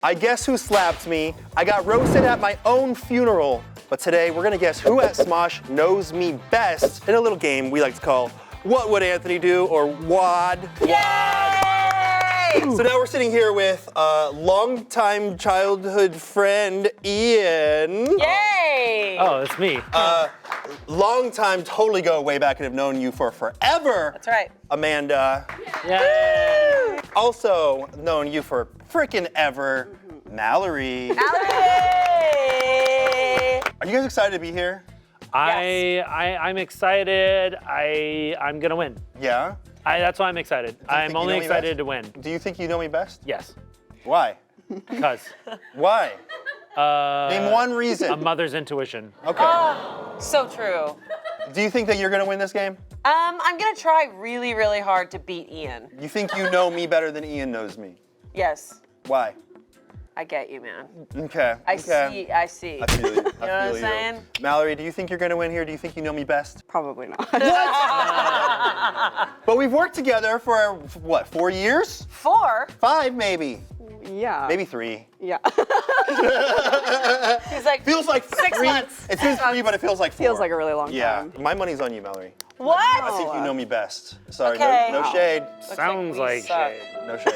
I guess who slapped me. I got roasted at my own funeral. But today, we're gonna guess who at Smosh knows me best in a little game we like to call What Would Anthony Do, or WOD. Yay! So now we're sitting here with longtime childhood friend, Ian. Yay! Oh, it's me. Long time, totally go way back and have known you for forever. That's right. Amanda. Yay! Also known you for frickin' ever, Mallory. Are you guys excited to be here? I'm excited. I'm gonna win. Yeah? That's why I'm excited. I'm only excited to win. Do you think you know me best? Yes. Why? Because. Why? Name one reason. A mother's intuition. Okay. Oh, so true. Do you think that you're gonna win this game? I'm gonna try really, really hard to beat Ian. You think you know me better than Ian knows me? Yes. Why? I get you, man. Okay. I see. I feel you. You know what I'm saying? Mallory, do you think you're gonna win here? Do you think you know me best? Probably not. But we've worked together for, what, 4 years? 4? 5, maybe. Yeah. Maybe 3. Yeah. He's like, Feels like 6 3. months. It seems 3, but it feels like 4. Feels like a really long Yeah. time. My money's on you, Mallory. What? I think you know me best. Sorry, Okay. no shade. Sounds we like suck. shade. No shade.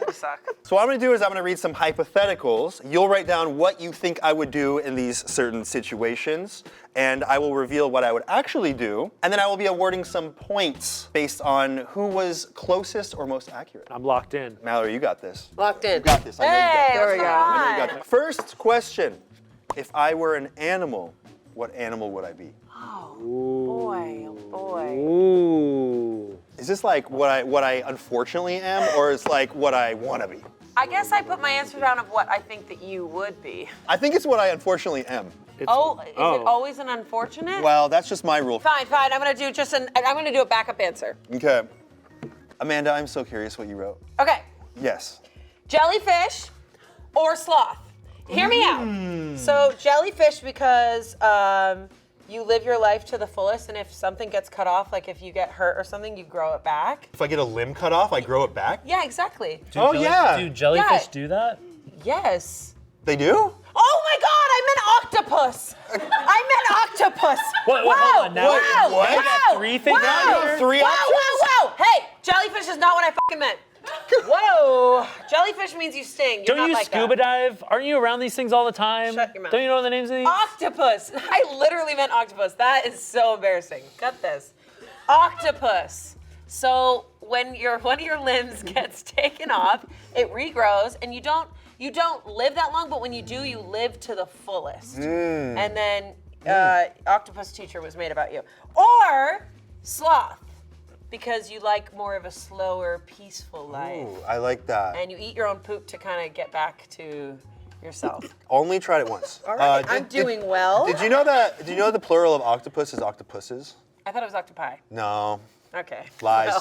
We suck. So what I'm gonna do is I'm gonna read some hypotheticals. You'll write down what you think I would do in these certain situations, and I will reveal what I would actually do, and then I will be awarding some points based on who was closest or most accurate. I'm locked in. Mallory, you got this. Locked in. You got this. I know you got Hey, this. There we what's go. going I know you got on? this. First question. If I were an animal, what animal would I be? Oh, boy, oh boy. Ooh. Is this like what I unfortunately am, or is like what I want to be? I guess I put my answer down of what I think that you would be. I think it's what I unfortunately am. It's, Oh, is it always an unfortunate? Well, that's just my rule. Fine, fine. I'm gonna do a backup answer. Okay. Amanda, I'm so curious what you wrote. Okay. Yes. Jellyfish or sloth? Hear me out. So jellyfish because you live your life to the fullest, and if something gets cut off, like if you get hurt or something, you grow it back. If I get a limb cut off, I grow it back? Yeah, exactly. Yeah. Do jellyfish Yeah. do that? Yes. They do? Oh my God! I meant octopus. I meant octopus. What? Wow! Hold on, now What? Wow! What? You Wow! got 3 things Wow! out You have here? 3 Wow! options? Wow! Wow! Hey, jellyfish is not what I fucking meant. Whoa! Jellyfish means you sting. You're Don't not you like scuba that. dive? Aren't you around these things all the time? Shut your mouth. Don't you know the names of these? Octopus. I literally meant octopus. That is so embarrassing. Cut this. Octopus. So when one of your limbs gets taken off, it regrows, and you don't live that long. But when you do, you live to the fullest. And then octopus teacher was made about you. Or sloth, because you like more of a slower, peaceful life, Ooh, I like that. and you eat your own poop to kind of get back to yourself. Only tried it once. All right, I'm doing well. Did you know the plural of octopus is octopuses? I thought it was octopi. No. Okay. Lies.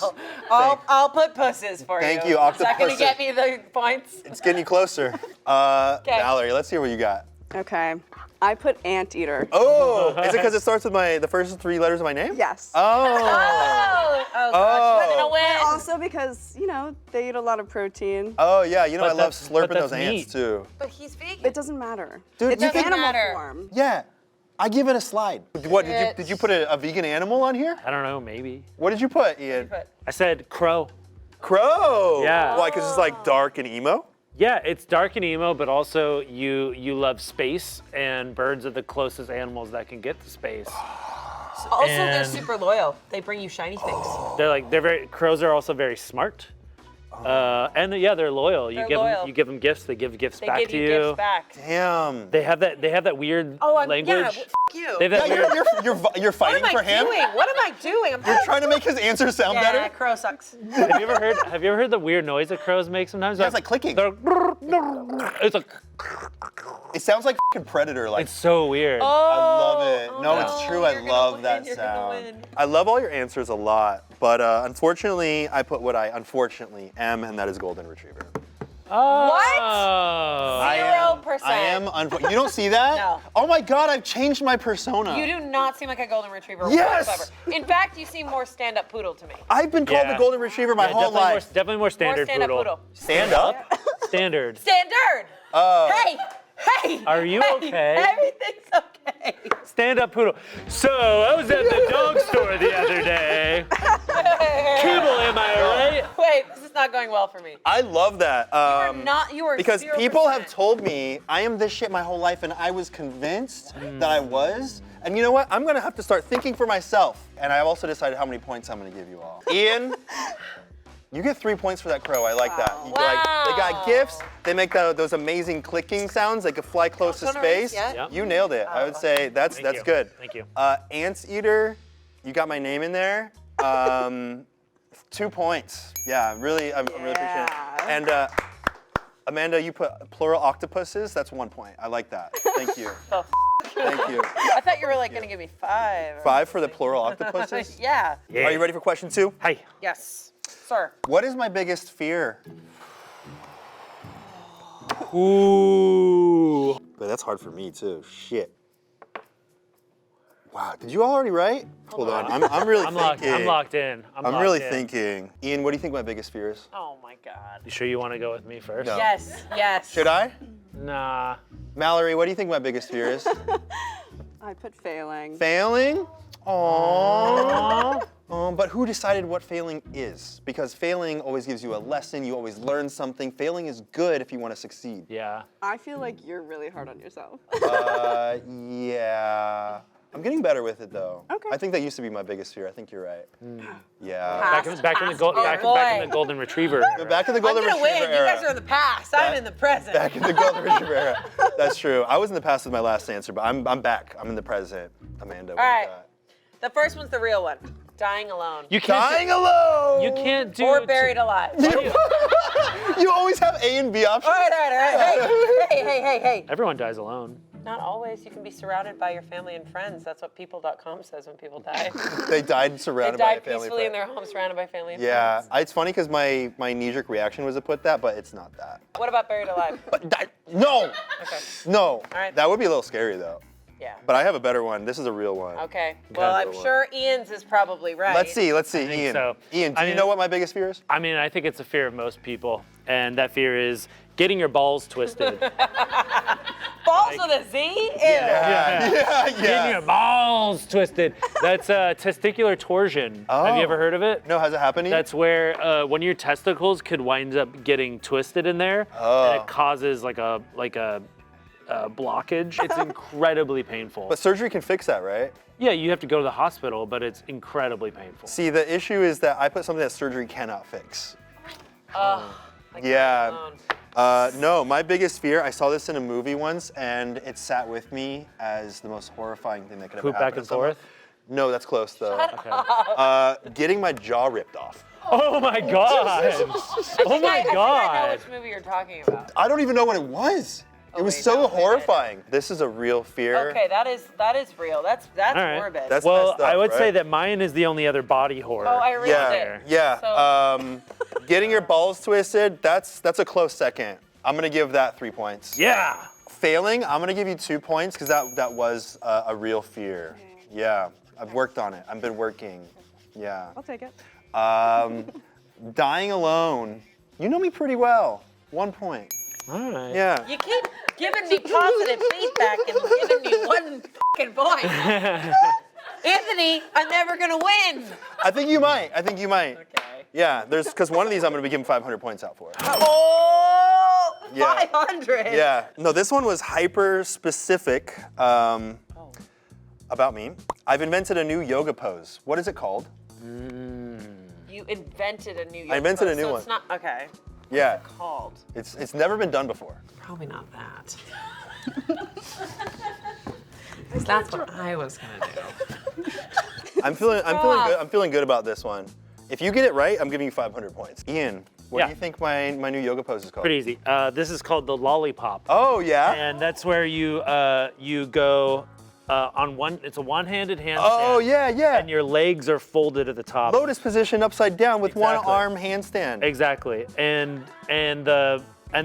Well, I'll put pusses for you. Thank you, Is that octopuses. gonna get me the points? It's getting you closer. Mallory, let's hear what you got. Okay. I put anteater. Oh, is it because it starts with the first 3 letters of my name? Yes. Oh. Oh gosh, we're gonna win. Also because, they eat a lot of protein. Oh yeah, I love that's- slurping but those that's ants meat. too. But he's vegan. It doesn't matter. Dude, it's you an think- animal matter. form. Yeah, I give it a slide. What did you put a vegan animal on here? I don't know, maybe. What did you put, Ian? I said crow. Crow. Yeah. Why? Because it's like dark and emo. Yeah, it's dark and emo, but also you love space, and birds are the closest animals that can get to space. Also, they're And- super loyal. They bring you shiny things. Crows are also very smart. And yeah, they're loyal. They're loyal. You give them gifts, they give gifts They back give to you you. gifts back. Damn. They have that weird language. Yeah, you. They have that Yeah, weird. you're What fighting am for I him. doing? What am I doing? You're trying to make his answer sound Yeah, better. crow sucks. Have you ever heard the weird noise that crows make sometimes? Yeah, it's like clicking. It's like It sounds like f***ing Predator. Like it's so weird. Oh, I love it. oh No, no, it's true. I you're gonna love win, that you're gonna sound. win. I love all your answers a lot, but unfortunately, I put what I unfortunately am, and that is golden retriever. Oh. 0%. I am. You don't see that? No. Oh my God! I've changed my persona. You do not seem like a golden retriever Yes! whatsoever. In fact, you seem more stand-up poodle to me. I've been called Yeah. the golden retriever my whole life. Definitely more More standard stand-up poodle. poodle. Stand up. Standard. Standard. Hey! Are you okay? Everything's okay. Stand up, poodle. So I was at the dog store the other day. Kibble, am I right? Wait, this is not going well for me. I love that. You are Because 0%. people have told me I am this shit my whole life, and I was convinced that I was. And you know what? I'm gonna have to start thinking for myself. And I've also decided how many points I'm gonna give you all. Ian, you get 3 points for that crow. I like that. You they got gifts. They make those amazing clicking sounds. They could fly close to space. Yep. You nailed it. I would say that's good. Thank you. Ants Eater, you got my name in there. 2 points. Yeah, really, I really appreciate it. And Amanda, you put plural octopuses. That's 1 point. I like that. Thank you. Thank you. I thought you were like gonna give me 5. 5 for the plural octopuses? Yeah. Are you ready for question 2? Hi. Yes, sir. What is my biggest fear? Ooh. But that's hard for me too. Shit. Wow, did you all already write? Hold on, I'm really thinking. I'm locked in. I'm really thinking. Ian, what do you think my biggest fear is? Oh my God. You sure you want to go with me first? No. Yes. Should I? Nah. Mallory, what do you think my biggest fear is? I put failing. Failing? Aww. But who decided what failing is? Because failing always gives you a lesson, you always learn something. Failing is good if you want to succeed. Yeah. I feel like you're really hard on yourself. Yeah. I'm getting better with it though. Okay. I think that used to be my biggest fear. I think you're right. Yeah. Back in the golden retriever. Back in the I'm golden gonna retriever win. era. You guys are in the past. I'm in the present. Back in the golden retriever era. That's true. I was in the past with my last answer, but I'm back. I'm in the present. Amanda, what All do you right. got? The first one's the real one. Dying alone. You can't. Dying alone. You can't do. Or buried alive. You always have A and B options. All right. Hey. Everyone dies alone. Not always. You can be surrounded by your family and friends. That's what people.com says when people die. They died They surrounded by a died family. peacefully in friend. their home, surrounded by family and Yeah, friends. it's funny because my knee-jerk reaction was to put that, but it's not that. What about buried alive? But no, Okay. no. All right. That would be a little scary though. Yeah. But I have a better one. This is a real one. Okay. Well, I'm sure Ian's is probably right. Let's see. think Ian. so. Ian, do I you mean- know what my biggest fear is? I mean, I think it's a fear of most people, and that fear is getting your balls twisted. Balls with a Z? Ew. Getting your balls twisted. That's testicular torsion. Have you ever heard of it? No, has it happened to you? That's where one of your testicles could wind up getting twisted in there, and it causes like a blockage. It's incredibly painful. But surgery can fix that, right? Yeah, you have to go to the hospital, but it's incredibly painful. See, the issue is that I put something that surgery cannot fix. Yeah. No, my biggest fear, I saw this in a movie once, and it sat with me as the most horrifying thing that could ever Poop happen back and to someone. forth? No, that's close though. Getting my jaw ripped off. Oh my god! Oh my I think I know god! which movie you're talking about. I don't even know what it was. It was wait, so no, wait, horrifying. This is a real fear. Okay, that is real. That's All right. morbid. That's Well, messed up, I would say right? that mine is the only other body horror. oh, I read it. Yeah. So, Getting your balls twisted, that's a close second. I'm gonna give that 3 points. Yeah! Failing, I'm gonna give you 2 points because that was a real fear. Yeah, I've worked on it. I've been working. Yeah. I'll take it. Dying alone, you know me pretty well. 1 point. All right. Yeah. you keep giving me positive feedback and giving me 1 fucking point. Anthony, I'm never gonna win. I think you might. Okay. Yeah, because one of these I'm gonna be giving 500 points out for. Oh, Yeah. 500. Yeah. No, this one was hyper specific about me. I've invented a new yoga pose. What is it called? You invented a new. I invented a new so one. It's not okay. Yeah. Called. It's never been done before. Probably not that. That's what I was gonna do. I'm feeling good about this one. If you get it right, I'm giving you 500 points. Ian, what do you think my new yoga pose is called? Pretty easy. This is called the lollipop. Oh yeah. And that's where you go on one. It's a one-handed handstand. Oh yeah. And your legs are folded at the top. Lotus position upside down with one Exactly. arm handstand. Exactly. And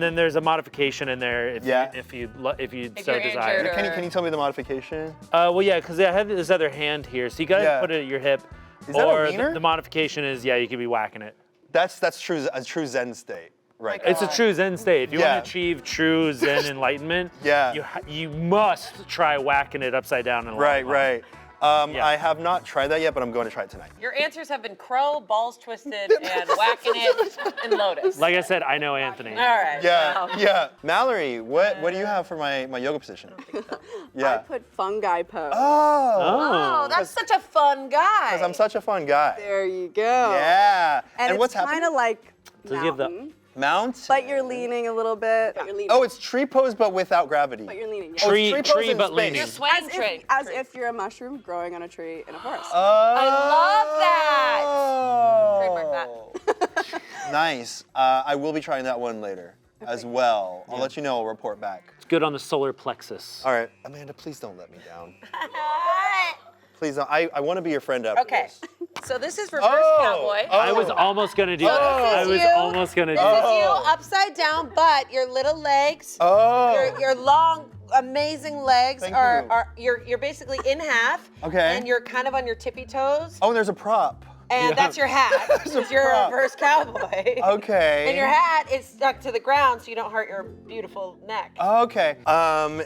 then there's a modification in there if you so you're desire. injured or- Can you tell me the modification? Well, yeah, because I have this other hand here, so you gotta Yeah. put it at your hip. Is that a or wiener? the modification is you could be whacking it. That's a true Zen state. Right. It's a true Zen state. If you Yeah. want to achieve true Zen enlightenment, Yeah. you must try whacking it upside down and Right, right. Yeah. I have not tried that yet, but I'm going to try it tonight. Your answers have been crow, balls twisted, and whacking it, and lotus. Like I said, I know Anthony. All right. Yeah, well, yeah. Mallory, what do you have for my yoga position? Yeah. I put fungi pose. Oh. Oh, that's such a fun guy. Because I'm such a fun guy. There you go. Yeah. And, what's it's kind happening? of like To give the- mountain, Mount. but you're leaning a little bit. You're leaning. Oh, it's tree pose, but without gravity. But you're leaning. Oh, Yeah. it's Tree pose in but space. leaning. You're swaying tree. As if you're a mushroom growing on a tree in a forest. I love that. Trademark that. Nice. I will be trying that one later as well. I'll let you know. I'll report back. It's good on the solar plexus. All right, Amanda, please don't let me down. Please don't. I want to be your friend after Okay. this. So this is reverse cowboy. I was almost gonna do that. I was almost gonna do This that. is you upside down, but your little legs, Oh. your long, amazing legs Thank are you're basically in half. Okay. And you're kind of on your tippy toes. Oh, and there's a prop. And that's your hat. Because you're a prop. reverse cowboy. Okay. And your hat is stuck to the ground so you don't hurt your beautiful neck. Okay.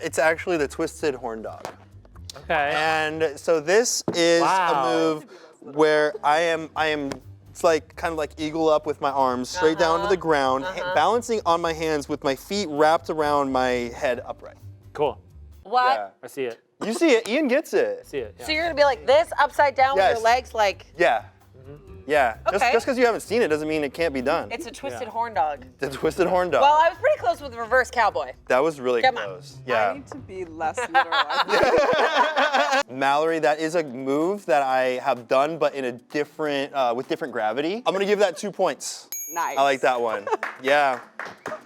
It's actually the twisted horn dog. Okay. And so this is Wow. a move where I am it's like kind of like eagle up with my arms straight down to the ground, balancing on my hands with my feet wrapped around my head upright. Cool. What? Yeah. I see it. You see it, Ian gets it. See it. Yeah. So you're gonna be like this, upside down with Yes. your legs like, Yeah. Yeah. Okay. Just because you haven't seen it doesn't mean it can't be done. it's a twisted horn dog. The twisted horn dog. Well, I was pretty close with reverse cowboy. That was really Come on. close. I Yeah. need to be less literal. I think. Mallory, that is a move that I have done, but in a different, with different gravity. I'm gonna give that 2 points. Nice. I like that one. Yeah.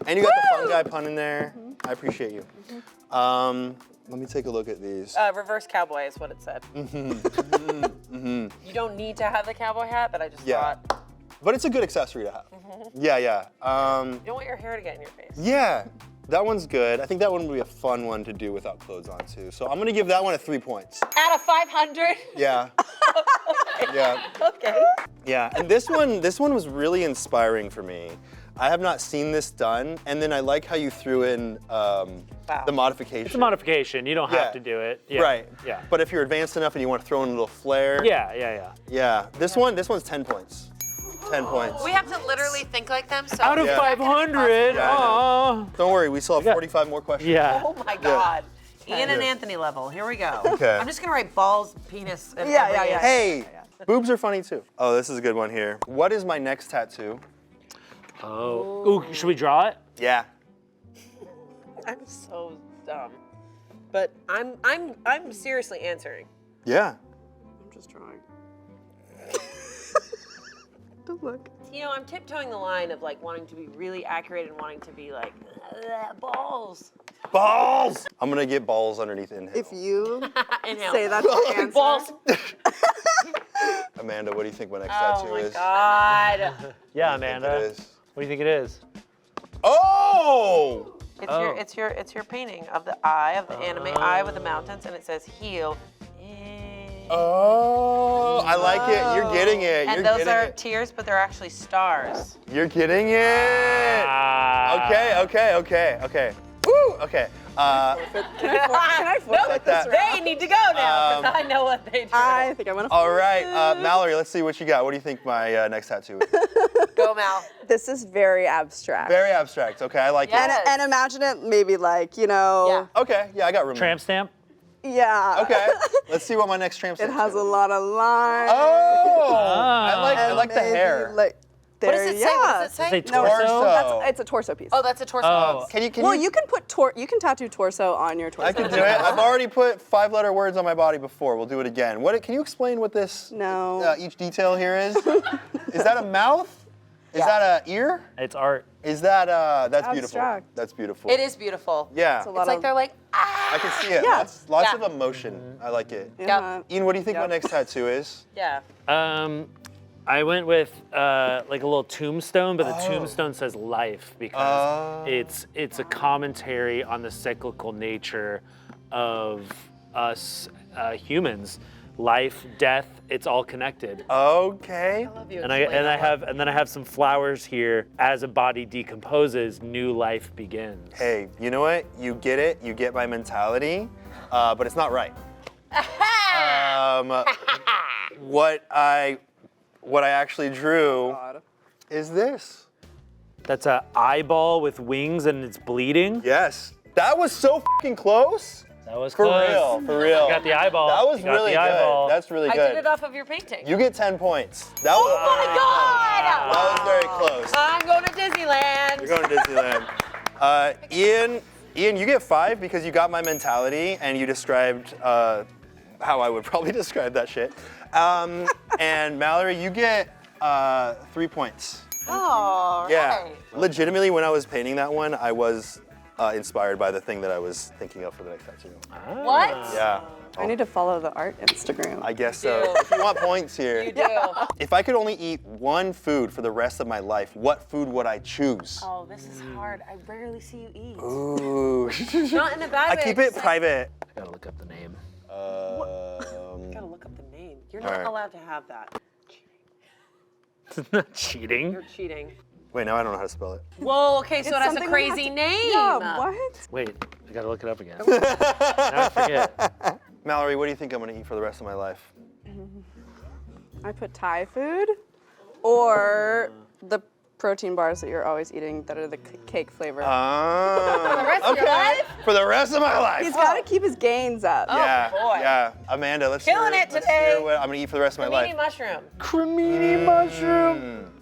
And you got the fungi pun in there. I appreciate you. Let me take a look at these. Reverse cowboy is what it said. You don't need to have the cowboy hat, but I just Yeah. thought But it's a good accessory to have. Yeah, yeah. you don't want your hair to get in your face. Yeah, that one's good. I think that one would be a fun one to do without clothes on too. So I'm gonna give that one a 3 points. Out of 500. Yeah. Yeah. Okay. Yeah. And this one was really inspiring for me. I have not seen this done, and then I like how you threw in the modification. It's a modification. You don't Yeah. have to do it. Yeah. Right. Yeah. But if you're advanced enough and you want to throw in a little flair. Yeah. Yeah. Yeah. Yeah. This one's 10 points. 10 points. We have to literally think like them. So Out of Yeah. 500. Yeah, I Aw. Don't worry, we still have got- 45 more questions. Yeah. Oh my God. Ian and Yeah. Anthony level. Here we go. Okay. I'm just gonna write balls, penis, and Yeah, every yeah, yeah. answer. Hey, boobs are funny too. Oh, this is a good one here. What is my next tattoo? Oh. Ooh, should we draw it? Yeah. I'm so dumb. But I'm seriously answering. Yeah. I'm just drawing. Don't look. You know, I'm tiptoeing the line of like wanting to be really accurate and wanting to be like balls. Balls! I'm gonna get balls underneath inhale. If you Inhale. say that's the answer. balls. Amanda, what do you think my next Oh tattoo my is? God. Yeah, What do you think Amanda. it is? What do you think it is? Oh! It's your painting of the eye of the anime eye with the mountains, and it says heal. Oh, I like it. You're getting it. And You're those getting are it. tears, but they're actually stars. You're getting it. Okay. Woo, okay. Can I forfeit this that. round? They need to go now, because I know what they do. I think I want to. All right, Mallory, let's see what you got. What do you think my next tattoo is? Go, Mal. This is very abstract. Very abstract. Okay, I like Yes. it. And imagine it maybe like, you know. Okay, yeah, I got room. Tramp stamp? Yeah. Okay, let's see what my next tramp It is. has a lot of lines. Oh, Ah. I like the Maybe, hair. Like, What there, does it say? yeah. What does it say? Say No, torso? it's a torso piece. Oh, that's a torso. Oh. Can you? well, you can put you can tattoo torso on your torso. I can do it. I've already put 5-letter words on my body before. We'll do it again. Can you explain what this No. each detail here is? Is that a mouth? Is that a ear? It's art. Is that that's beautiful. Abstract. That's beautiful. It is beautiful. Yeah. It's a It's lot like of. they're like, ah. I can see it. Yeah. Lots Yeah. of emotion. I like it. Yeah. Ian, what do you think my Yep. next tattoo is? Yeah. I went with like a little tombstone, but the Oh. tombstone says life because it's a commentary on the cyclical nature of us humans. life, death, it's all connected. Okay. And then I have some flowers here. As a body decomposes, new life begins. Hey, you know what? You get it. You get my mentality, but it's not right. What I actually drew is this. That's an eyeball with wings and it's bleeding. Yes. That was so fucking close. That was For close. real, for real. You got the eyeball. That was You got really the eyeball. good. That's really I good. did it off of your painting. You get 10 points. That was, Oh my God! that was very close. I'm going to Disneyland. You're going to Disneyland. Ian, you get 5 because you got my mentality and you described how I would probably describe that shit. And Mallory, you get 3 points. Oh, Yeah. right. Legitimately, when I was painting that one, I was inspired by the thing that I was thinking of for the next tattoo. What? Yeah. I need to follow the art Instagram. I guess so. do. If you want points here. You do. If I could only eat one food for the rest of my life, what food would I choose? Oh, this is hard. I rarely see you eat. Ooh. Not in the bad I way. keep it just like- private. I gotta look up the name. Gotta look up the name. You're not Alright. allowed to have that. It's not cheating. You're cheating. Wait, now I don't know how to spell it. Whoa, okay, so It's it has a something we have crazy to- name. Yeah, what? Wait, I gotta look it up again. Now I forget. Mallory, what do you think I'm gonna eat for the rest of my life? I put Thai food or the protein bars that you're always eating that are the cake flavor. For the rest of your life? For the rest of my life. He's got to keep his gains up. Yeah, boy. yeah. Amanda, let's Killing hear, it let's today. hear what I'm gonna eat for the rest of my Panini life. mushroom. Cremini mushroom.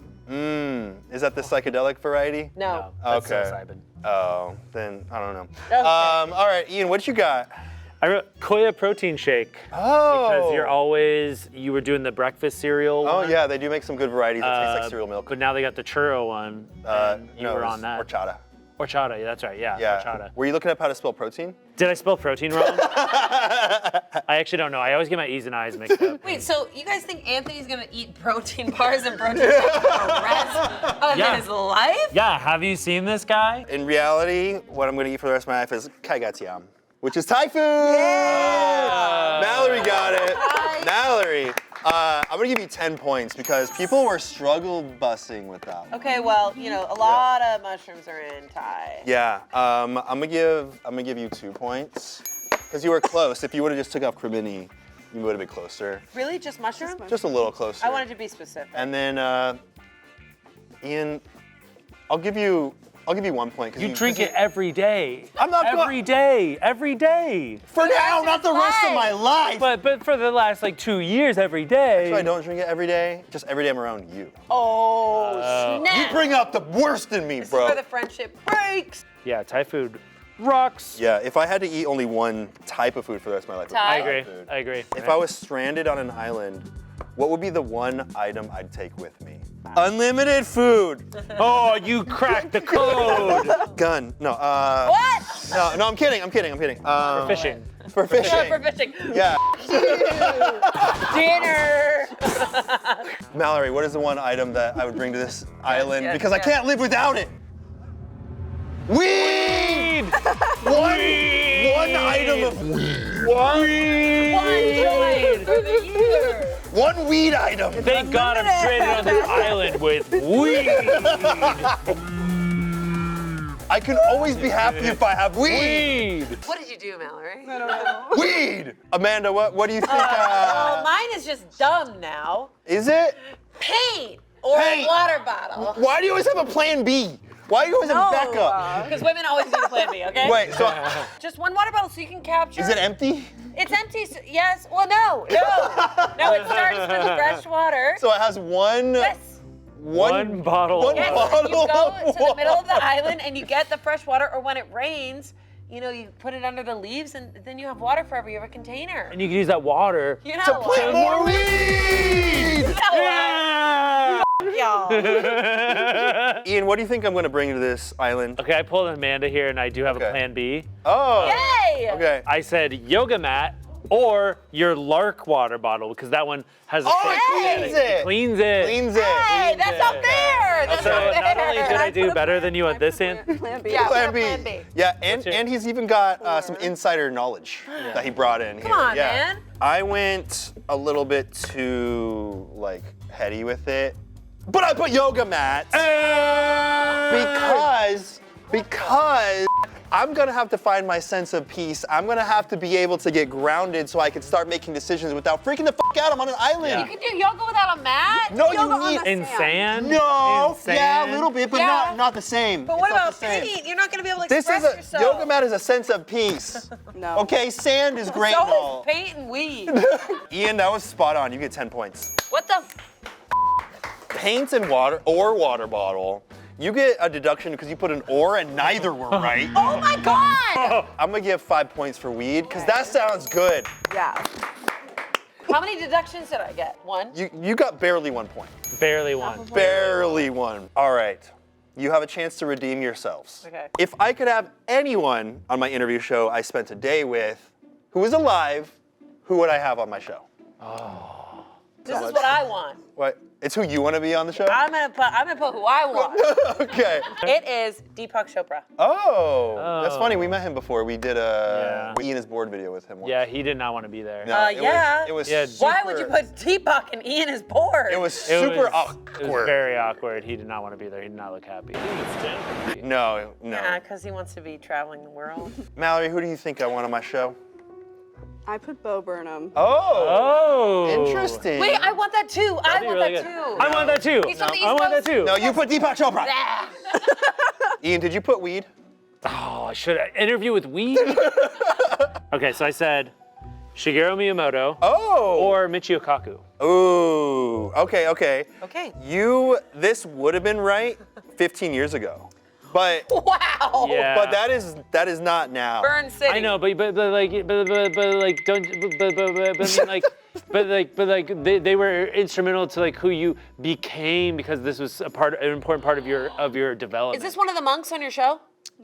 Is that the psychedelic variety? No. That's Okay. psilocybin. Oh, then I don't know. Okay. All right, Ian, what you got? I wrote Koya protein shake. Oh. Because you were doing the breakfast cereal Oh one. yeah, they do make some good varieties that taste like cereal milk. But now they got the churro one. And you no, were it was on that. horchata. Horchata, yeah, that's right, yeah. Yeah. Horchata. Were you looking up how to spell protein? Did I spell protein wrong? I actually don't know. I always get my E's and I's mixed up. Wait, so you guys think Anthony's gonna eat protein bars and protein shakes for the rest of Yeah. his life? Yeah, have you seen this guy? In reality, what I'm gonna eat for the rest of my life is kaigatiam, which is Thai food. Yeah. Mallory got it. Mallory. I'm gonna give you 10 points because people were struggle busing with that one. Okay, well, you know, a lot of mushrooms are in Thai. Yeah, I'm gonna give you 2 points because you were close. If you would have just took off cremini, you would have been closer. Really, just mushroom? Just a little closer. I wanted to be specific. And then Ian, I'll give you 1 point because You drink it every day. I'm not go- every day. for now, not the rest of my life. But for the last like 2 years, every day. I don't drink it every day. Just every day I'm around you. Oh, snap! You bring out the worst in me, This bro. is where the friendship breaks. Yeah, Thai food rocks. Yeah, if I had to eat only one type of food for the rest of my life, it would be Thai? I Thai agree. food. I agree. If I was stranded on an island, what would be the one item I'd take with me? Unlimited food. Oh, you cracked the code. Gun. No. What? No, I'm kidding. For fishing. For fishing. Yeah, for fishing. Yeah. Dinner. Mallory, what is the one item that I would bring to this island yes, because I yes. can't live without it? Weed. One item of weed. One joy for the year. One weed item. Thank God I'm stranded on this island with weed. I can always be happy if I have weed. Weed. What did you do, Mallory? I don't know. Weed. Amanda, what do you think? Well, mine is just dumb now. Is it? Paint or Paint. a water bottle. Why do you always have a plan B? Why do you always have a backup? Because women always need a plan B, okay? Wait, so Just one water bottle so you can capture. is it empty? It's empty. So, yes. Well, no. No, it starts with fresh water. So it has one. Yes. One bottle. One Yes. bottle You go of to the middle of the water. island and you get the fresh water, or when it rains, you know, you put it under the leaves and then you have water forever. You have a container. And you can use that water. You know To plant more weed. Yeah. Y'all. Ian, what do you think I'm going to bring to this island? Okay, I pulled Amanda here and I do have Okay. a plan B. Oh. Yay! Okay. I said yoga mat or your Lark water bottle, because that one has a Oh, it cleans it. It cleans it. Cleans it. Hey, that's not fair. That's So not fair. not only did I do better than you on this end, Plan B. Yeah. Plan B. Plan B. Yeah, and he's even got some insider knowledge that he brought in here. Come on, yeah. man. I went a little bit too like heady with it, but I put yoga mats because I'm gonna have to find my sense of peace. I'm gonna have to be able to get grounded so I can start making decisions without freaking the fuck out. I'm on an island. Yeah. You can do yoga without a mat? No, Yoga on you need the in sand. no. In sand. Yeah, a little bit, but Yeah. not the same. But what It's not about the same. paint? You're not going to be able to This express is a yourself. yoga mat is a sense of peace. No. Okay, sand is great and So all. is paint and weed. Ian, that was spot on. You get 10 points. What the? Paint and water bottle. You get a deduction because you put an or and neither were right. Oh my God! I'm gonna give 5 points for weed because that sounds good. Yeah. How many deductions did I get? One? You got barely 1 point. Barely one. Barely one. All right. You have a chance to redeem yourselves. Okay. If I could have anyone on my interview show I spent a day with who is alive, who would I have on my show? This is what I want. What? It's who you want to be on the show? I'm gonna put who I want. Okay. It is Deepak Chopra. Oh, that's Oh. funny. We met him before. We did a Yeah. Ian is bored video with him once. Yeah, he did not want to be there. No, it yeah. Was, it was Yeah. super, Why would you put Deepak and Ian is bored? It was It super was, awkward. It was very awkward. He did not want to be there. He did not look happy. No. Yeah, because he wants to be traveling the world. Mallory, who do you think I want on my show? I put Bo Burnham. Oh, Oh. interesting. Wait, I want that too. I Be want really that good. too. I want that too. He's from the East I want that Coast. too. No, you put Deepak Chopra. Ah. Ian, did you put weed? Oh, I should interview with weed. Okay, so I said Shigeru Miyamoto Oh. or Michio Kaku. Ooh. Okay. Okay. This would have been right 15 years ago, but Wow. Yeah. but that is not now. Burn City. I know, but like don't but like they were instrumental to like who you became because this was an important part of your development. Is this one of the monks on your show?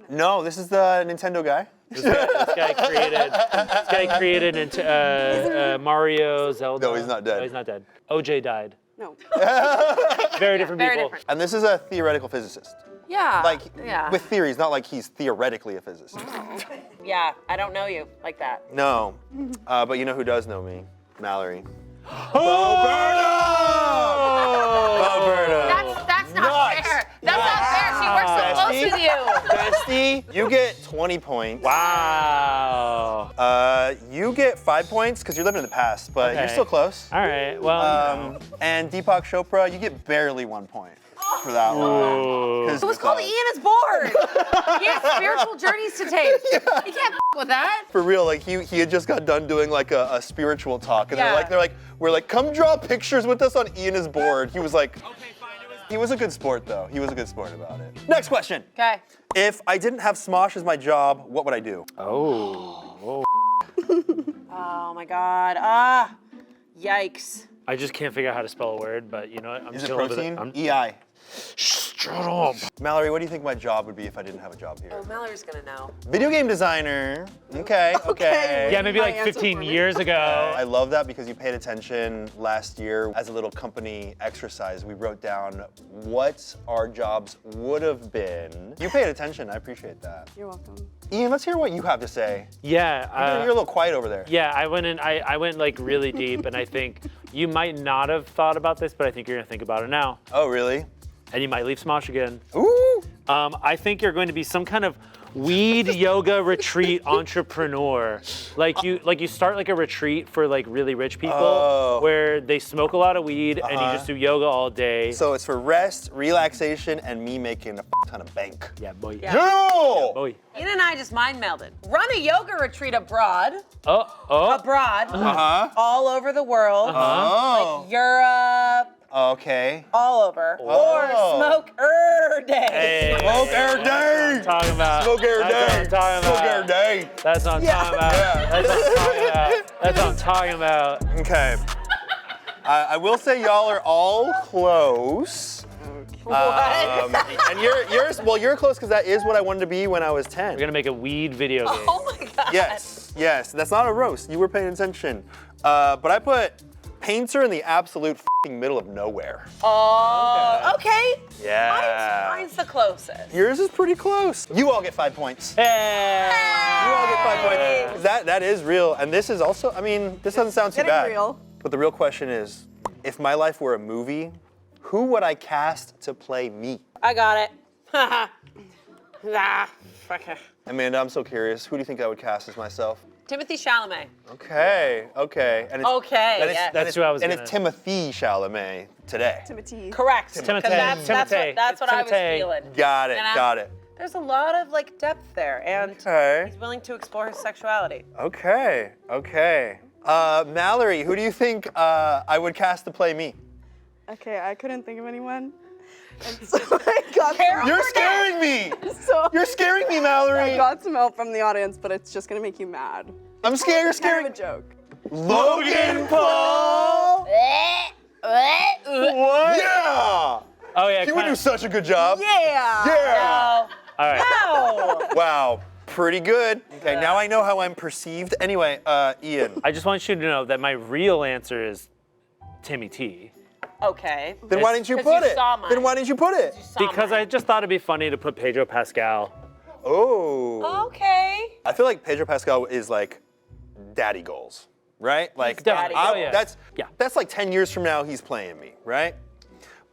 No, this is the Nintendo guy. This guy created Mario, Zelda. No, he's not dead. No, he's not dead. OJ died. No. Very different Very people. different. And this is a theoretical physicist. Yeah. Like yeah. with theories, not like he's theoretically a physicist. Yeah, I don't know you like that. No, but you know who does know me? Mallory. That's not Nice. fair. That's not fair. She works so close Bestie. with you. Bestie, you get 20 points. Wow. You get 5 points because you're living in the past, but you're Okay. still close. All right. Well. And Deepak Chopra, you get barely 1 point for that one. Ooh. It was called Ian is bored. He has spiritual journeys to take. He can't with that. For real, like he had just got done doing like a spiritual talk, and Yeah. we're like, come draw pictures with us on Ian is bored. He was like, he was a good sport though. He was a good sport about it. Next question. Okay. If I didn't have Smosh as my job, what would I do? Oh. Oh my God. Ah. Yikes. I just can't figure out how to spell a word, but you know what? I'm Is it chilling with protein? it. I'm EI. Shut up. Mallory, what do you think my job would be if I didn't have a job here? Oh, Mallory's gonna know. Video game designer. Okay. Okay. Yeah, maybe My like answer 15 for me. years ago. I love that because you paid attention last year as a little company exercise. We wrote down what our jobs would have been. You paid attention. I appreciate that. You're welcome. Ian, let's hear what you have to say. Yeah. You're a little quiet over there. Yeah, I went like really deep, and I think you might not have thought about this, but I think you're gonna think about it now, Oh, really? and you might leave Smosh again. Ooh. I think you're going to be some kind of weed yoga retreat entrepreneur. Like you start like a retreat for like really rich people Oh. where they smoke a lot of weed and you just do yoga all day. So it's for rest, relaxation, and me making a ton of bank. Yeah, boy. Yeah. No! Boy. Ian and I just mind melded. Run a yoga retreat abroad. Oh. Abroad. Uh-huh. All over the world. Oh. Like Europe. Okay. All over. Oh. Or smoke day. Hey. Smoke every day. That's what I'm talking about. Smoke every day. That's what I'm talking Smoke about. every day. That's what I'm talking about. Yeah. That's what I'm talking about. That's what I'm talking about. Okay. I will say y'all are all close. And you're close because that is what I wanted to be when I was 10. We're gonna make a weed video game. Oh my God. Yes. Yes, that's not a roast. You were paying attention. But I put painter in the absolute f***ing middle of nowhere. Oh, okay. Yeah. Mine's the closest. Yours is pretty close. You all get 5 points. Hey! You all get 5 points. That is real, and this is also, I mean, this doesn't sound too Getting bad. real. But the real question is, if my life were a movie, who would I cast to play me? I got it. Nah, fuck it. Amanda, I'm so curious. Who do you think I would cast as myself? Timothy Chalamet. Okay. And it's, Okay, that is- yes. that That's is- who I was And gonna- it's Timothy Chalamet today. Timothy. Correct. Timothy. 'Cause that's what I was Timothy. feeling. Got it. And Got it. There's a lot of like depth there, and Okay. he's willing to explore his sexuality. Okay. Mallory, who do you think I would cast to play me? Okay, I couldn't think of anyone. And so I got Carol. You're scaring me. so You're scaring me, I Mallory. got some help from the audience, but it's just gonna make you mad. I'm scared. You're It's kind scaring of a joke. Logan Paul. What? Yeah. Oh yeah. He would do such a good job. Yeah. Yeah. No. All right. No. Wow. Pretty good. Okay, now I know how I'm perceived. Anyway, Ian. I just want you to know that my real answer is Timmy T. Okay. Then why didn't you 'Cause put you it? saw mine. Then why didn't you put it? Because I just thought it'd be funny to put Pedro Pascal. Oh. Okay. I feel like Pedro Pascal is like daddy goals, right? Like daddy. I- Oh, yeah. that's like 10 years from now he's playing me, right?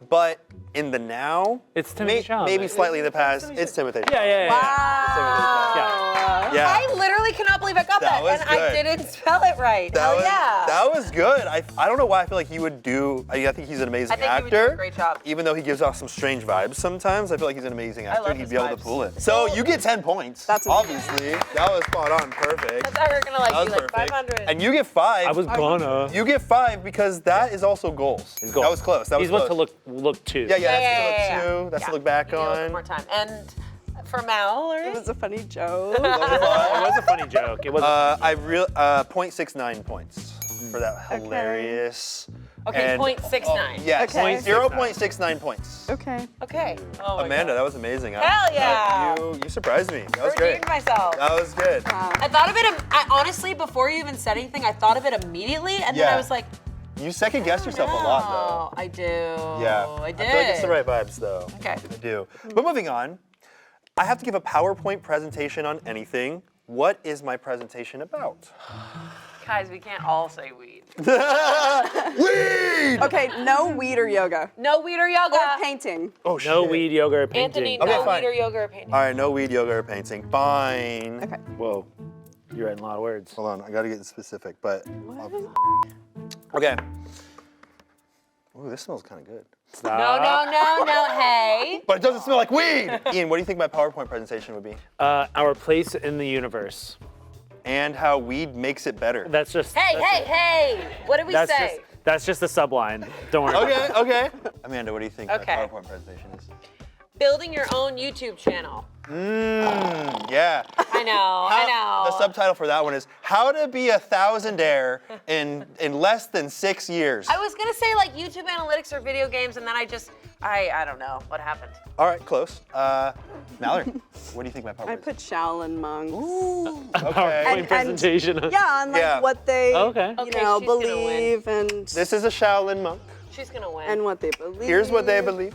But in the now, It's Timothy Chalamet. maybe slightly in the past, it's Timothy. Yeah. Yeah. I literally cannot believe I got That that, was and I good. didn't spell it right. That was, yeah. that was good. I don't know why I feel like he would do. I think he's an amazing I think actor. he would do a great job. Even though he gives off some strange vibes sometimes, I feel like he's an amazing actor. love and he'd his be able to vibes. pull it. So you get 10 points. That's obviously that was spot on, perfect. I thought we were gonna like That was be like perfect. 500. And you get 5. I was gonna. You get 5 because that is also goals. His goal. That was close. That was He's close. what to look to. Yeah, Yeah. that's to look to. That's to look back You need a little on. more time. And for Mallory, It was a funny joke. It was a funny joke. It was. I 0.69 points for that hilarious. okay, and- 0.69. Yes, Okay. 0.69 points. Okay. Okay. Oh my Amanda, God. that was amazing. Hell yeah. You surprised me. That was great. Redeemed myself. That was good. I thought of it. I honestly, before you even said anything, I thought of it immediately, and then Yeah. I was like, You second guessed yourself a lot, oh, I do. though. Yeah. I did. I feel like it's the right vibes, though. Okay. I do. But moving on, I have to give a PowerPoint presentation on anything. What is my presentation about? Guys, we can't all say weed. Weed! Okay, no weed or yoga. No weed or yoga. Or painting. Oh, shit. no weed, yoga, or painting. Anthony, Okay, no fine. weed or yoga or painting. All right, no weed, yoga, or painting. Fine. Okay. Whoa. You're writing a lot of words. Hold on, I gotta get specific, but. Okay. Ooh, this smells kind of good. No, hey. But it doesn't smell like weed! Ian, what do you think my PowerPoint presentation would be? Our place in the universe. And how weed makes it better. That's just. Hey. What did we That's say? That's just the subline. Don't worry. Okay. Amanda, what do you think Okay. my PowerPoint presentation is? Building your own YouTube channel. Yeah. I know. The subtitle for that one is How to Be a Thousandaire in Less Than 6 Years. I was gonna say like YouTube analytics or video games, and then I don't know what happened. All right, close. Mallory, what do you think my PowerPoint I put Shaolin monks. Okay. PowerPoint presentation. Yeah, on like Yeah. what they, Okay. Okay, you know, she's gonna believe and This is a Shaolin monk. She's gonna win. and what they believe. Here's what they believe.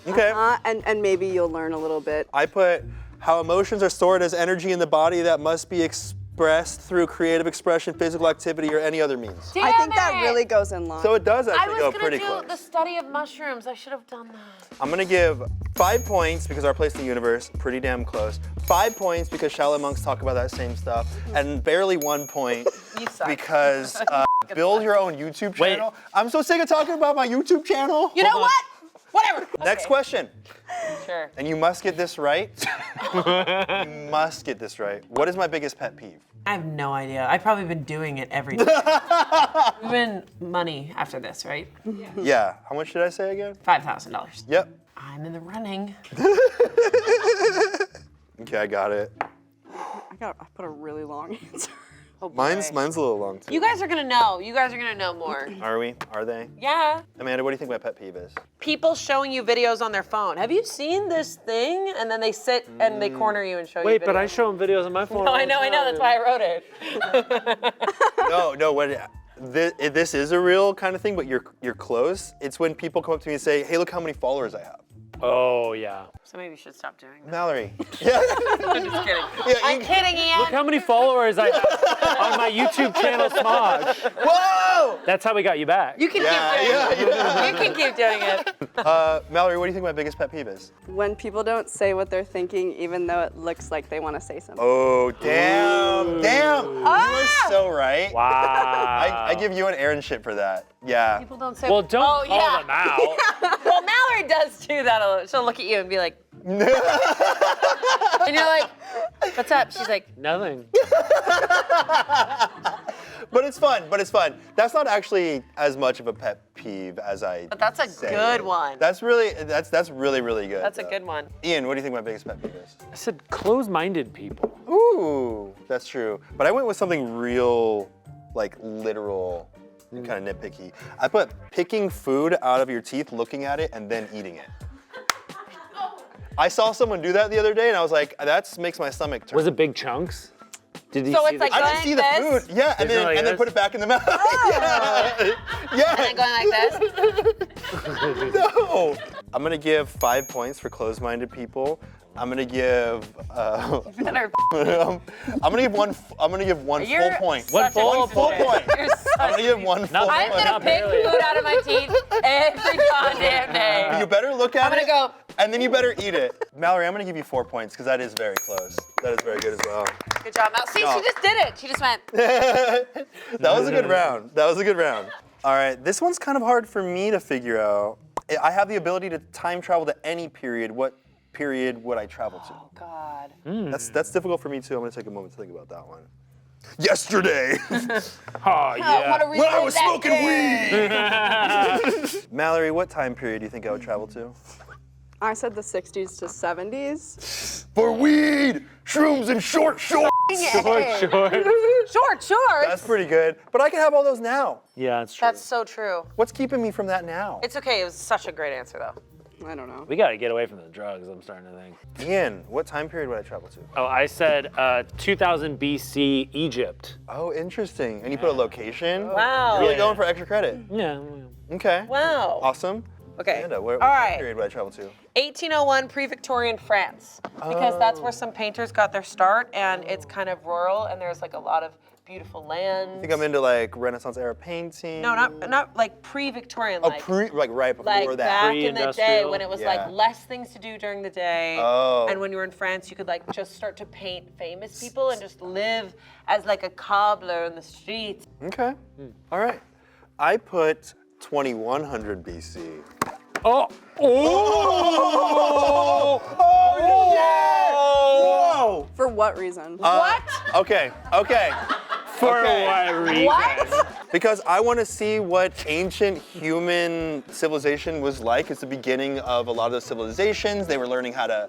Okay. And maybe you'll learn a little bit. I put how emotions are stored as energy in the body that must be expressed through creative expression, physical activity, or any other means. Damn I think that it! really goes in line. So it does I actually was go gonna pretty do close. the study of mushrooms. I should have done that. I'm gonna give 5 points because our place in the universe, pretty damn close. 5 points because Shaolin monks talk about that same stuff, and barely 1 point You suck. because build your own YouTube Wait. channel. I'm so sick of talking about my YouTube channel. You know what? Whatever. Next Okay. question, Sure. and you must get this right. You must get this right. What is my biggest pet peeve? I have no idea. I've probably been doing it every day. We've been money after this, right? Yeah. How much did I say again? $5,000. Yep. I'm in the running. Okay, I got it. I put a really long answer. Oh, boy. Mine's a little long too. You guys are gonna know. You guys are gonna know more. Are we? Are they? Yeah. Amanda, what do you think my pet peeve is? People showing you videos on their phone. Have you seen this thing? And then they sit and they corner you and show you videos. Wait, but I show them videos on my phone. No, all I the know. That's why I wrote it. No. This is a real kind of thing, but you're close. It's when people come up to me and say, "Hey, look how many followers I have." Oh, yeah. So maybe you should stop doing that. Mallory. Yeah. I'm just kidding. Yeah, I'm kidding, Ian. Look how many followers I have on my YouTube channel, Smosh. Whoa! That's how we got you back. You can keep doing it. You can keep doing it. Mallory, what do you think my biggest pet peeve is? When people don't say what they're thinking, even though it looks like they want to say something. Oh, damn. You are so right. Wow. I give you an Erin shit for that. Yeah. People don't say. Well, don't call them out. Well, Mallory does do that a lot. She'll look at you and be like, and you're like, what's up? She's like, Nothing. But it's fun. That's not actually as much of a pet peeve as I. but that's a say good it. one. That's really good. That's a good one. Ian, what do you think my biggest pet peeve is? I said closed-minded people. Ooh, that's true. But I went with something real, like literal, kind of nitpicky. I put picking food out of your teeth, looking at it, and then eating it. I saw someone do that the other day, and I was like, that makes my stomach turn. Was it big chunks? Did he So see it's the like I going didn't see the this? food. Yeah, and Is it like then this? put it back in the mouth. Yeah. And then going like this. No. I'm gonna give 5 points for closed-minded people. I'm gonna give. Better. I'm gonna give one. I'm gonna give one You're full point. such a One piece full of shit. point. You're such I'm gonna give one full I'm point. gonna pick barely. food out of my teeth every goddamn day. You better look at I'm gonna it. go. And then you better eat it. Mallory, I'm gonna give you 4 points because that is very close. That is very good as well. Good job, Mel. See, No. she just did it. She just went. That was a good round. All right, this one's kind of hard for me to figure out. I have the ability to time travel to any period. What period would I travel to? Oh God. That's difficult for me too. I'm gonna take a moment to think about that one. Yesterday, Oh, yeah. What a when I replay was that smoking day. weed. Mallory, what time period do you think I would travel to? I said the 60s to 70s. For weed, shrooms, and short shorts. Short shorts. That's pretty good. But I can have all those now. Yeah, that's true. That's so true. What's keeping me from that now? It's okay. It was such a great answer, though. I don't know. We gotta get away from the drugs, I'm starting to think. Ian, what time period would I travel to? Oh, I said 2000 BC Egypt. Oh, interesting. And you put a location? Wow. You're really Yeah. going for extra credit. Yeah. Okay. Wow. Awesome. Okay. Amanda, what All time right. period would I travel to? 1801 pre-Victorian France, because that's where some painters got their start, and it's kind of rural, and there's like a lot of beautiful land. I think I'm into like Renaissance era painting. No, not like pre-Victorian, Oh, like right before like that. back in the day Pre-industrial. when it was Yeah. like less things to do during the day. Oh. And when you were in France, you could like just start to paint famous people and just live as like a cobbler in the streets. Okay. All right. I put 2100 BC. Oh! Oh! Whoa! For what reason? What? Okay. For Okay. what reason? What? Because I want to see what ancient human civilization was like. It's the beginning of a lot of the civilizations. They were learning how to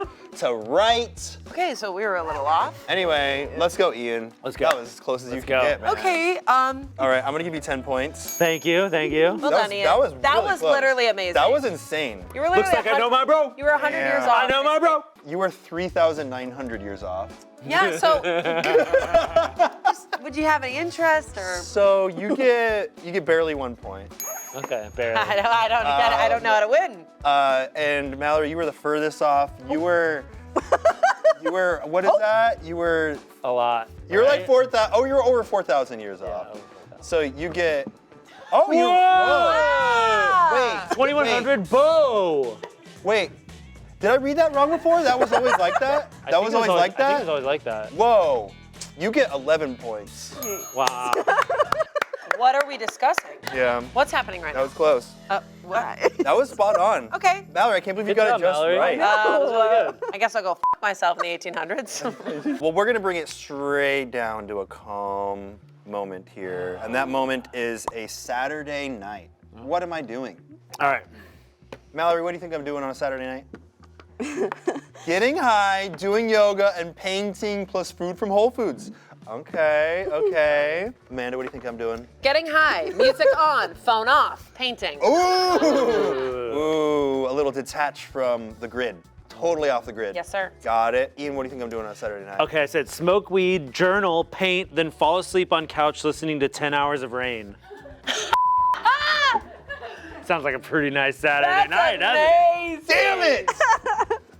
write. Okay, so we were a little off. Anyway, let's go, Ian. Let's go. That was as close as you Let's could go. get, man. Okay, All right, I'm gonna give you 10 points. Thank you. well done, Ian. That was That really was close. literally amazing. That was insane. You were literally Looks like I know my bro. You were 100 years Yeah. off. I know my bro. You were 3,900 years off. Yeah, so would you have any interest or? So you get barely 1 point. Okay, barely. I don't know how to win. And Mallory, you were the furthest off. You were what is that? You were A lot. You're like right? 4,000. Oh, you're over 4,000 years off. over 4,000. So you get. Oh, you. Ah. Whoa. 2100 bow. Wait. Did I read that wrong before? That was always like that? I That think was it always like I think it that? was always like that. Whoa. You get 11 points. Wow. What are we discussing? Yeah. What's happening right That now? was close. What? That was spot on. Okay. Mallory, I can't believe you Good got job, it just Mallory. right. I guess I'll go f myself in the 1800s. Well, we're gonna bring it straight down to a calm moment here. And that moment is a Saturday night. What am I doing? All right. Mallory, what do you think I'm doing on a Saturday night? Getting high, doing yoga, and painting plus food from Whole Foods. Okay, okay. Amanda, what do you think I'm doing? Getting high, music on, phone off, painting. Ooh, a little detached from the grid. Totally off the grid. Yes, sir. Got it. Ian, what do you think I'm doing on Saturday night? Okay, I said smoke weed, journal, paint, then fall asleep on couch listening to 10 Hours of Rain. Sounds like a pretty nice Saturday night, doesn't it? Damn it!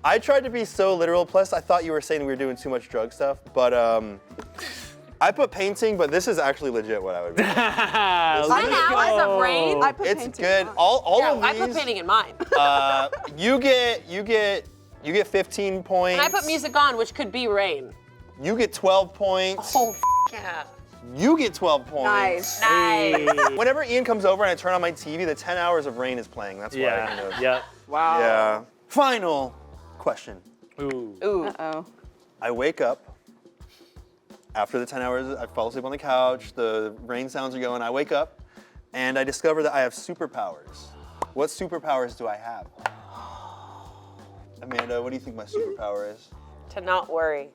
I tried to be so literal, plus I thought you were saying we were doing too much drug stuff, but I put painting, but this is actually legit what I would do. 10 hours of rain? I put It's painting good. on. All Yeah, of I these, put painting in mine. you get 15 points. And I put music on, which could be rain. You get 12 points. Oh, yeah. You get 12 points. Nice. Nice. Whenever Ian comes over and I turn on my TV, the 10 Hours of Rain is playing. That's why I kind of. Yeah. Wow. Yeah. Final question. Ooh. Ooh. Uh-oh. I wake up after the 10 hours, I fall asleep on the couch, the rain sounds are going, I wake up and I discover that I have superpowers. What superpowers do I have? Amanda, what do you think my superpower is? To not worry.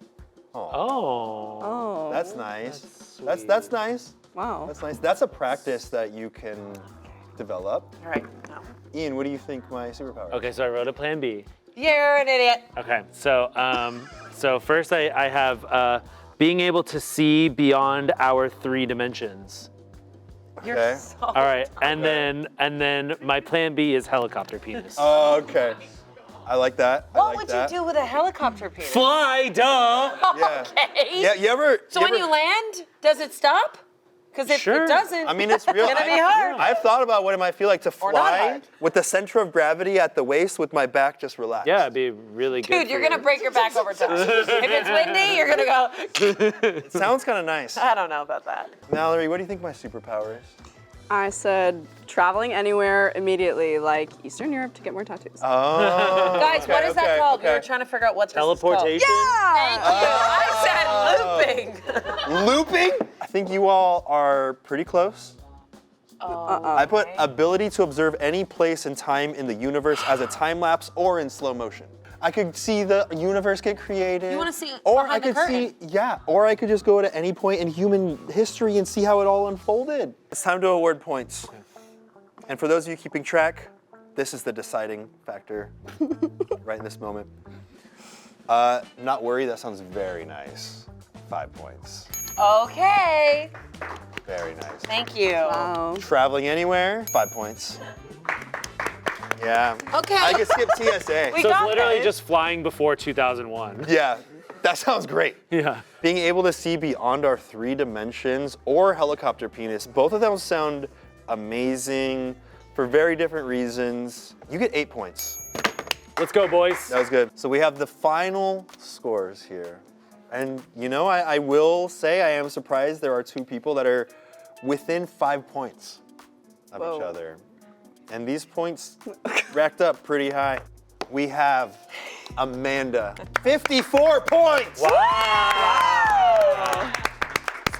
Oh. Oh. That's nice. That's That's nice. Wow. That's nice. That's a practice that you can develop. All right. No. Ian, what do you think my superpower is? Okay, so I wrote a plan B. You're an idiot. Okay, so first I have being able to see beyond our 3 dimensions. You're Okay. so All right, and then my plan B is helicopter penis. Okay. I like that. I What like would that. you do with a helicopter penis? Fly, duh. Yeah. Okay. Yeah, you ever? So when you land, does it stop? Because if Sure. it doesn't, I mean, it's real. gonna be hard. I've thought about what it might feel like to Or not fly hard. with the center of gravity at the waist with my back just relaxed. Yeah, it'd be really good. Dude, you're for gonna you. break your back over time. If it's windy, you're gonna go. It sounds kind of nice. I don't know about that. Mallory, what do you think my superpower is? I said traveling anywhere immediately, like Eastern Europe, to get more tattoos. Oh. Guys, what okay, is that okay, called? We okay. were trying to figure out what this Teleportation. is called. Thank you. I said looping. Looping? I think you all are pretty close. I put ability to observe any place and time in the universe as a time lapse or in slow motion. I could see the universe get created. You wanna see or behind I the could see, yeah, or I could just go to any point in human history and see how it all unfolded. It's time to award points. And for those of you keeping track, this is the deciding factor right in this moment. Not worry, that sounds very nice. 5 points. Okay. Very nice. Thank you. Wow. Traveling anywhere, 5 points. Yeah. Okay. I could skip TSA. We So it's got literally this. just flying before 2001. Yeah, that sounds great. Yeah. Being able to see beyond our 3 dimensions or helicopter penis, both of them sound amazing for very different reasons. You get 8 points. Let's go, boys. That was good. So we have the final scores here. And you know, I will say I am surprised there are 2 people that are within 5 points of each Whoa. other. And these points racked up pretty high. We have Amanda, 54 points. Wow.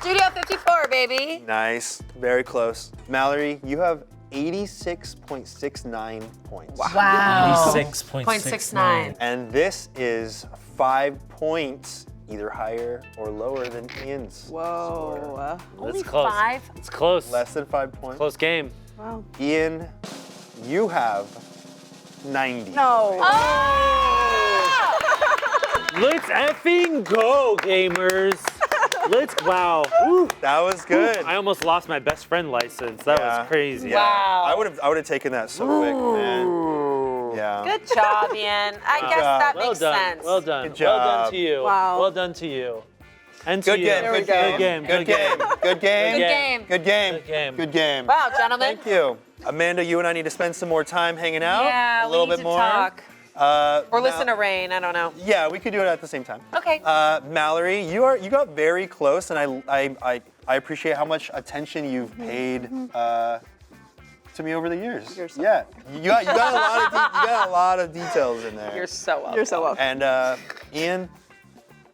Studio 54, baby. Nice, very close. Mallory, you have 86.69 points. Wow. 6.69. And this is 5 points, either higher or lower than Ian's. Whoa. Only It's close. 5? It's close. Less than 5 points. Close game. Wow. Ian, you have 90. No. Let's effing go, gamers. Wow. Woo. That was good. I almost lost my best friend license. That Yeah. was crazy. Yeah. Wow. I would have taken that so quick, man. Yeah. Good job, Ian. I guess job. that Well makes done. sense. Well done. Good Well done job. to you. Wow. Well done to you. And to Good you. game. There we Good go. game. Good game. Good game. Good game. game. Good game. Good game. Good game. Wow, gentlemen. Thank you. Amanda, you and I need to spend some more time hanging out. Yeah, a little we need bit to more. talk. Or listen to Rain, I don't know. Yeah, we could do it at the same time. Okay. Mallory, you got very close, and I appreciate how much attention you've paid to me over the years. You're so yeah, you got a lot of details in there. You're so welcome. You're so welcome. And Ian,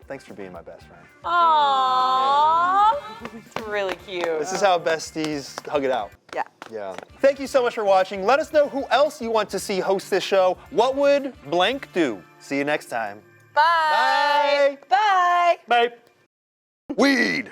thanks for being my best friend. Aww. It's really cute. This is how besties hug it out. Yeah. Yeah. Thank you so much for watching. Let us know who else you want to see host this show. What would blank do? See you next time. Bye. Bye. Bye. Bye. Weed.